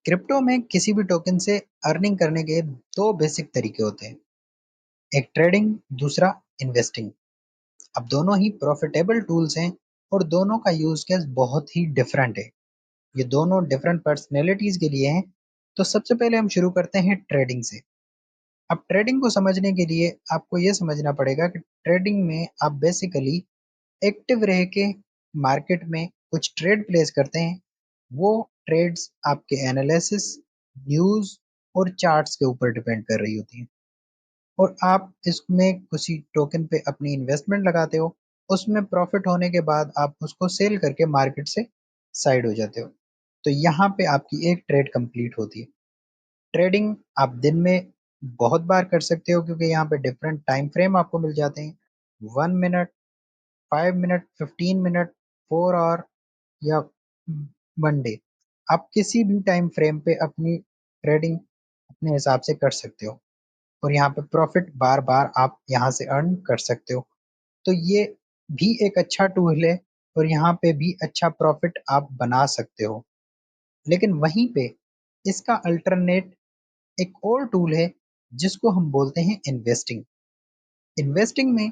Crypto में किसी भी टोकन से अर्निंग करने के दो बेसिक तरीके होते हैं। एक ट्रेडिंग, दूसरा इन्वेस्टिंग। अब दोनों ही प्रॉफिटेबल टूल्स हैं और दोनों का यूज केस बहुत ही डिफरेंट है। ये दोनों डिफरेंट पर्सनैलिटीज के लिए हैं। तो सबसे पहले हम शुरू करते हैं ट्रेडिंग से। अब ट्रेडिंग को समझने के लिए आपको ये समझना पड़ेगा कि ट्रेडिंग में आप बेसिकली एक्टिव रह के मार्केट में कुछ ट्रेड प्लेस करते हैं। वो ट्रेड्स आपके एनालिसिस, न्यूज़ और चार्ट्स के ऊपर डिपेंड कर रही होती हैं और आप इसमें किसी टोकन पे अपनी इन्वेस्टमेंट लगाते हो। उसमें प्रॉफिट होने के बाद आप उसको सेल करके मार्केट से साइड हो जाते हो। तो यहाँ पे आपकी एक ट्रेड कंप्लीट होती है। ट्रेडिंग आप दिन में बहुत बार कर सकते हो क्योंकि यहाँ पे डिफरेंट टाइम फ्रेम आपको मिल जाते हैं। 1 मिनट, 5 मिनट, 15 मिनट, 4 आवर या 1 डे। आप किसी भी टाइम फ्रेम पे अपनी ट्रेडिंग अपने हिसाब से कर सकते हो और यहाँ पे प्रॉफिट बार बार आप यहाँ से अर्न कर सकते हो। तो ये भी एक अच्छा टूल है और यहाँ पे भी अच्छा प्रॉफिट आप बना सकते हो। लेकिन वहीं पे इसका अल्टरनेट एक और टूल है जिसको हम बोलते हैं इन्वेस्टिंग। इन्वेस्टिंग में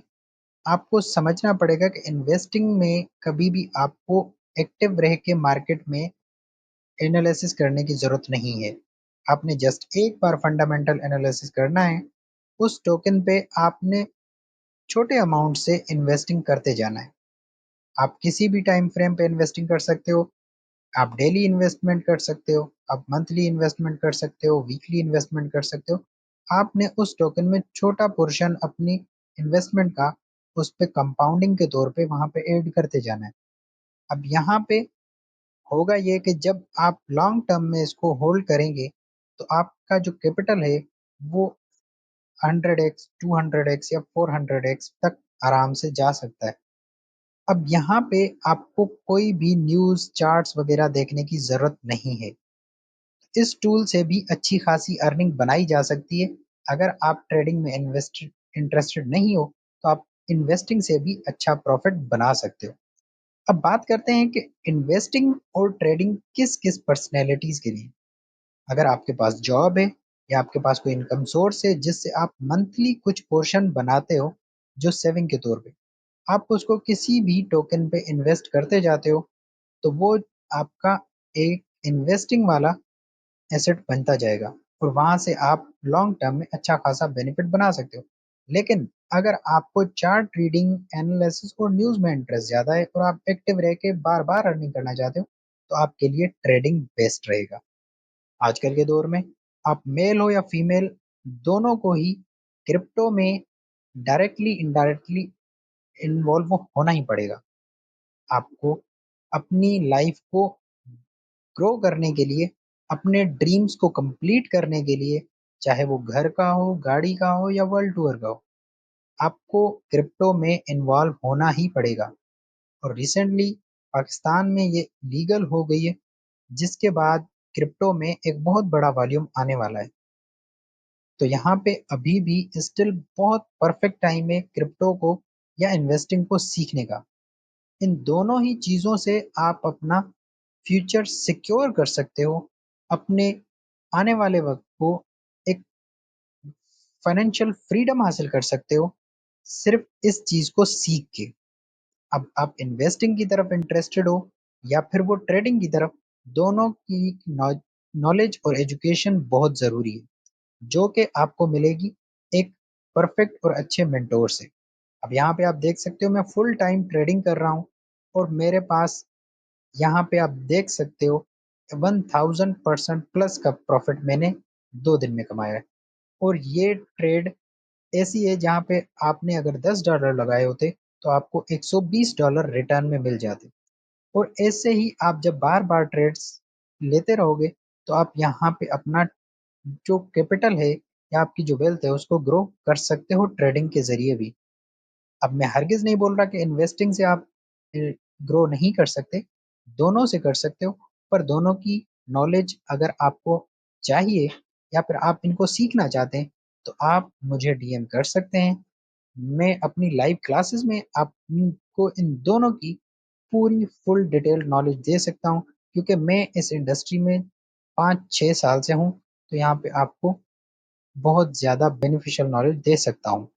आपको समझना पड़ेगा कि इन्वेस्टिंग में कभी भी आपको एक्टिव रह के मार्केट में एनालिसिस करने की ज़रूरत नहीं है। आपने जस्ट एक बार फंडामेंटल एनालिसिस करना है। उस टोकन पे आपने छोटे अमाउंट से इन्वेस्टिंग करते जाना है। आप किसी भी टाइम फ्रेम पे इन्वेस्टिंग कर सकते हो। आप डेली इन्वेस्टमेंट कर सकते हो, आप मंथली इन्वेस्टमेंट कर सकते हो, वीकली इन्वेस्टमेंट कर सकते हो। आपने उस टोकन में छोटा पोर्शन अपनी इन्वेस्टमेंट का उस पे कंपाउंडिंग के तौर पे वहाँ पे ऐड करते जाना है। अब यहाँ पे होगा ये कि जब आप लॉन्ग टर्म में इसको होल्ड करेंगे तो आपका जो कैपिटल है वो 100x, 200x या 400x तक आराम से जा सकता है। अब यहाँ पे आपको कोई भी न्यूज़, चार्ट्स वगैरह देखने की ज़रूरत नहीं है। इस टूल से भी अच्छी खासी अर्निंग बनाई जा सकती है। अगर आप ट्रेडिंग में इन्वेस्ट इंटरेस्टेड नहीं हो तो आप इन्वेस्टिंग से भी अच्छा प्रॉफिट बना सकते हो। अब बात करते हैं कि इन्वेस्टिंग और ट्रेडिंग किस किस पर्सनैलिटीज के लिए। अगर आपके पास जॉब है या आपके पास कोई इनकम सोर्स है जिससे आप मंथली कुछ पोर्शन बनाते हो जो सेविंग के तौर पे, आप उसको किसी भी टोकन पे इन्वेस्ट करते जाते हो तो वो आपका एक इन्वेस्टिंग वाला एसेट बनता जाएगा और वहां से आप लॉन्ग टर्म में अच्छा खासा बेनिफिट बना सकते हो। लेकिन अगर आपको चार्ट रीडिंग, एनालिसिस और न्यूज़ में इंटरेस्ट ज़्यादा है और आप एक्टिव रह के बार बार अर्निंग करना चाहते हो तो आपके लिए ट्रेडिंग बेस्ट रहेगा। आजकल के दौर में आप मेल हो या फीमेल, दोनों को ही क्रिप्टो में डायरेक्टली इनडायरेक्टली इन्वॉल्व होना ही पड़ेगा। आपको अपनी लाइफ को ग्रो करने के लिए, अपने ड्रीम्स को कंप्लीट करने के लिए, चाहे वो घर का हो, गाड़ी का हो या वर्ल्ड टूर का हो, आपको क्रिप्टो में इन्वॉल्व होना ही पड़ेगा। और रिसेंटली पाकिस्तान में ये लीगल हो गई है जिसके बाद क्रिप्टो में एक बहुत बड़ा वॉल्यूम आने वाला है। तो यहाँ पे अभी भी स्टिल बहुत परफेक्ट टाइम है क्रिप्टो को या इन्वेस्टिंग को सीखने का। इन दोनों ही चीज़ों से आप अपना फ्यूचर सिक्योर कर सकते हो। अपने आने वाले वक्त को एक फाइनेंशियल फ्रीडम हासिल कर सकते हो सिर्फ इस चीज़ को सीख के। अब आप इन्वेस्टिंग की तरफ इंटरेस्टेड हो या फिर वो ट्रेडिंग की तरफ, दोनों की नॉलेज और एजुकेशन बहुत ज़रूरी है जो कि आपको मिलेगी एक परफेक्ट और अच्छे मेंटोर से। अब यहाँ पे आप देख सकते हो मैं फुल टाइम ट्रेडिंग कर रहा हूँ और मेरे पास यहाँ पे आप देख सकते हो 1000% प्लस का प्रॉफिट मैंने 2 दिन में कमाया है। और ये ट्रेड ऐसी है जहाँ पे आपने अगर $10 लगाए होते तो आपको $120 रिटर्न में मिल जाते। और ऐसे ही आप जब बार बार ट्रेड्स लेते रहोगे तो आप यहाँ पे अपना जो कैपिटल है या आपकी जो वेल्थ है उसको ग्रो कर सकते हो ट्रेडिंग के जरिए भी। अब मैं हरगिज नहीं बोल रहा कि इन्वेस्टिंग से आप ग्रो नहीं कर सकते, दोनों से कर सकते हो। पर दोनों की नॉलेज अगर आपको चाहिए या फिर आप इनको सीखना चाहते हैं तो आप मुझे डीएम कर सकते हैं। मैं अपनी लाइव क्लासेस में आपको इन दोनों की पूरी फुल डिटेल नॉलेज दे सकता हूँ क्योंकि मैं इस इंडस्ट्री में 5-6 साल से हूँ, तो यहाँ पे आपको बहुत ज़्यादा बेनिफिशियल नॉलेज दे सकता हूँ।